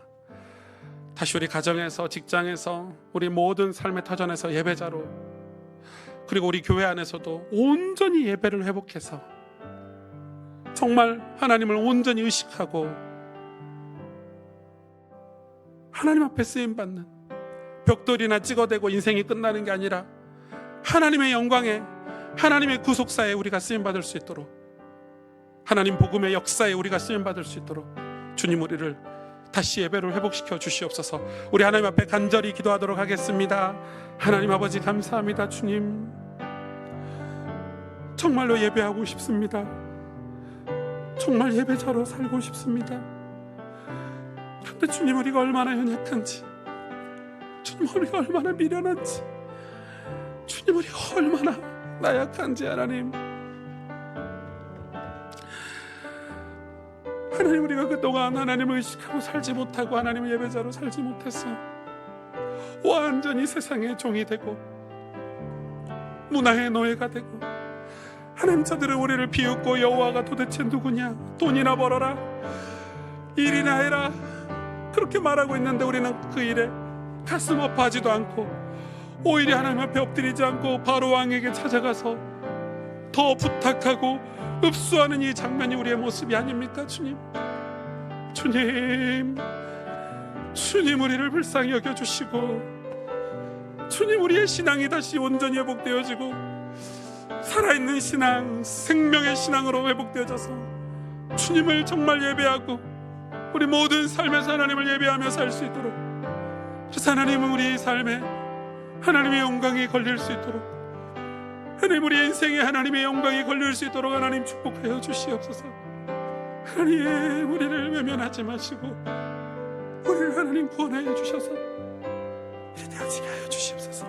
다시 우리 가정에서, 직장에서, 우리 모든 삶의 터전에서 예배자로, 그리고 우리 교회 안에서도 온전히 예배를 회복해서 정말 하나님을 온전히 의식하고 하나님 앞에 쓰임받는, 벽돌이나 찍어대고 인생이 끝나는 게 아니라 하나님의 영광에, 하나님의 구속사에 우리가 쓰임받을 수 있도록, 하나님 복음의 역사에 우리가 쓰임받을 수 있도록 주님, 우리를 다시 예배를 회복시켜 주시옵소서. 우리 하나님 앞에 간절히 기도하도록 하겠습니다. 하나님 아버지, 감사합니다. 주님, 정말로 예배하고 싶습니다. 정말 예배자로 살고 싶습니다. 그런데 주님, 우리가 얼마나 연약한지, 주님, 우리가 얼마나 미련한지, 주님, 우리가 얼마나 나약한지, 하나님, 우리가 그동안 하나님을 의식하고 살지 못하고 하나님의 예배자로 살지 못했어요. 완전히 세상의 종이 되고 문화의 노예가 되고, 하나님, 저들은 우리를 비웃고 여호와가 도대체 누구냐, 돈이나 벌어라, 일이나 해라, 그렇게 말하고 있는데 우리는 그 일에 가슴 아파하지도 않고 오히려 하나님 앞에 엎드리지 않고 바로 왕에게 찾아가서 더 부탁하고 읍수하는 이 장면이 우리의 모습이 아닙니까? 주님, 주님, 주님, 우리를 불쌍히 여겨주시고, 주님, 우리의 신앙이 다시 온전히 회복되어지고 살아있는 신앙, 생명의 신앙으로 회복되어져서 주님을 정말 예배하고 우리 모든 삶에서 하나님을 예배하며 살 수 있도록, 그래서 하나님은 우리 삶에 하나님의 영광이 걸릴 수 있도록, 하나님, 우리 인생에 하나님의 영광이 걸릴 수 있도록 하나님 축복하여 주시옵소서. 하나님, 우리를 외면하지 마시고 우리를 하나님 구원하여 주셔서 이래 되어지게 하여 주시옵소서.